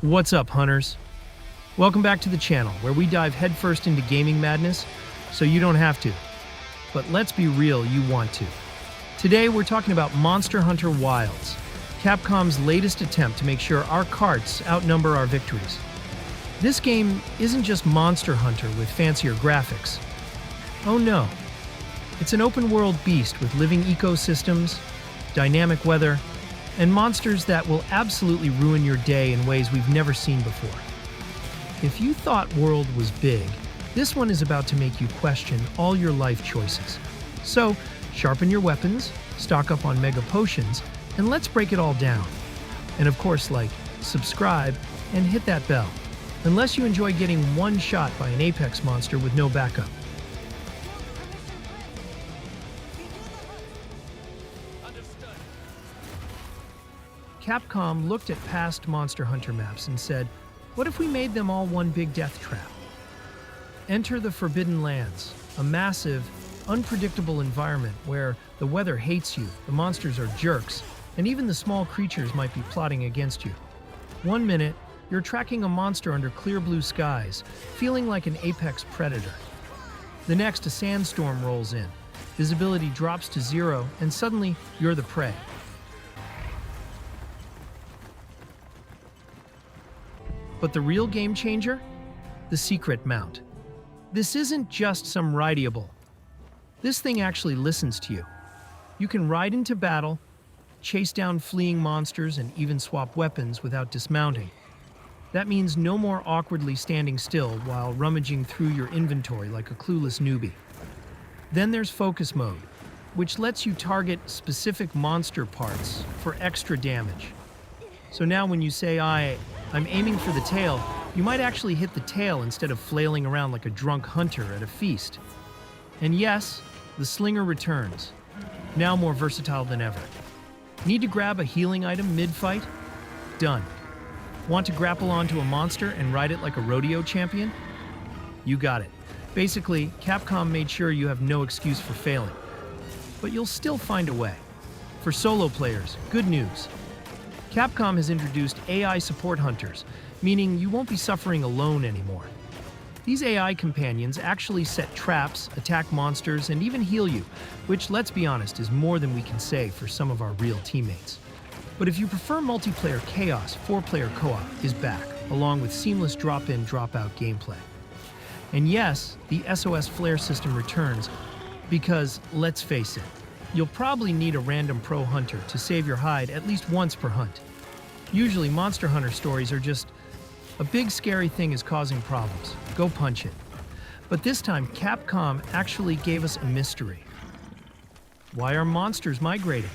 What's up, hunters? Welcome back to the channel, where we dive headfirst into gaming madness, so you don't have to. But let's be real, you want to. Today, we're talking about Monster Hunter Wilds, Capcom's latest attempt to make sure our carts outnumber our victories. This game isn't just Monster Hunter with fancier graphics. Oh no. It's an open-world beast with living ecosystems, dynamic weather, and monsters that will absolutely ruin your day in ways we've never seen before. If you thought World was big, this one is about to make you question all your life choices. So, sharpen your weapons, stock up on mega potions, and let's break it all down. And of course, subscribe, and hit that bell, unless you enjoy getting one shot by an apex monster with no backup. Capcom looked at past Monster Hunter maps and said, what if we made them all one big death trap? Enter the Forbidden Lands, a massive, unpredictable environment where the weather hates you, the monsters are jerks, and even the small creatures might be plotting against you. One minute, you're tracking a monster under clear blue skies, feeling like an apex predator. The next, a sandstorm rolls in, visibility drops to zero, and suddenly you're the prey. But the real game changer? The secret mount. This isn't just some rideable. This thing actually listens to you. You can ride into battle, chase down fleeing monsters, and even swap weapons without dismounting. That means no more awkwardly standing still while rummaging through your inventory like a clueless newbie. Then there's focus mode, which lets you target specific monster parts for extra damage. So now when you say, I'm aiming for the tail, you might actually hit the tail instead of flailing around like a drunk hunter at a feast. And yes, the slinger returns, now more versatile than ever. Need to grab a healing item mid-fight? Done. Want to grapple onto a monster and ride it like a rodeo champion? You got it. Basically, Capcom made sure you have no excuse for failing. But you'll still find a way. For solo players, good news. Capcom has introduced AI support hunters, meaning you won't be suffering alone anymore. These AI companions actually set traps, attack monsters, and even heal you, which, let's be honest, is more than we can say for some of our real teammates. But if you prefer multiplayer chaos, 4-player co-op is back, along with seamless drop-in, drop-out gameplay. And yes, the SOS flare system returns, because, let's face it, you'll probably need a random pro hunter to save your hide at least once per hunt. Usually, Monster Hunter stories are just, a big scary thing is causing problems. Go punch it. But this time, Capcom actually gave us a mystery. Why are monsters migrating?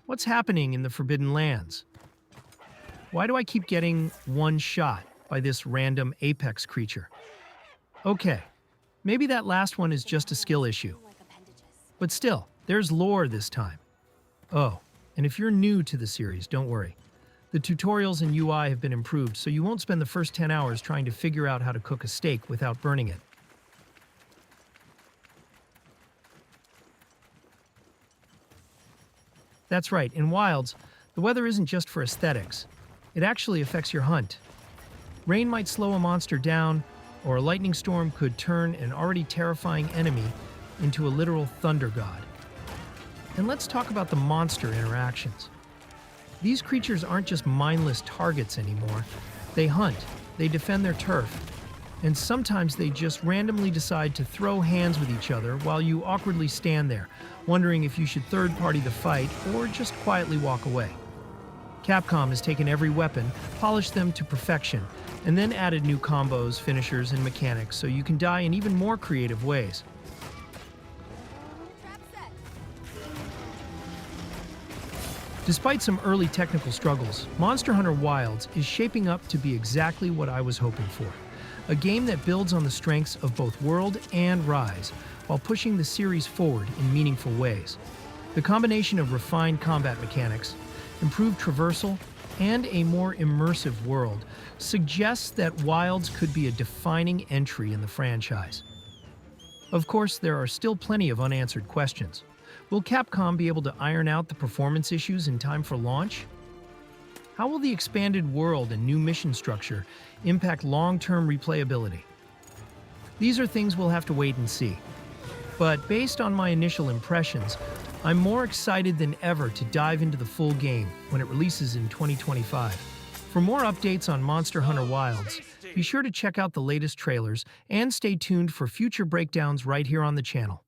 What's happening in the Forbidden Lands? Why do I keep getting one shot by this random apex creature? Okay, maybe that last one is just a skill issue. But still, there's lore this time. Oh, and if you're new to the series, don't worry. The tutorials and UI have been improved, so you won't spend the first 10 hours trying to figure out how to cook a steak without burning it. That's right, in Wilds, the weather isn't just for aesthetics. It actually affects your hunt. Rain might slow a monster down, or a lightning storm could turn an already terrifying enemy into a literal thunder god. And let's talk about the monster interactions. These creatures aren't just mindless targets anymore. They hunt, they defend their turf, and sometimes they just randomly decide to throw hands with each other while you awkwardly stand there, wondering if you should third-party the fight or just quietly walk away. Capcom has taken every weapon, polished them to perfection, and then added new combos, finishers, and mechanics so you can die in even more creative ways. Despite some early technical struggles, Monster Hunter Wilds is shaping up to be exactly what I was hoping for. A game that builds on the strengths of both World and Rise, while pushing the series forward in meaningful ways. The combination of refined combat mechanics, improved traversal, and a more immersive world suggests that Wilds could be a defining entry in the franchise. Of course, there are still plenty of unanswered questions. Will Capcom be able to iron out the performance issues in time for launch? How will the expanded world and new mission structure impact long-term replayability? These are things we'll have to wait and see. But based on my initial impressions, I'm more excited than ever to dive into the full game when it releases in 2025. For more updates on Monster Hunter Wilds, be sure to check out the latest trailers and stay tuned for future breakdowns right here on the channel.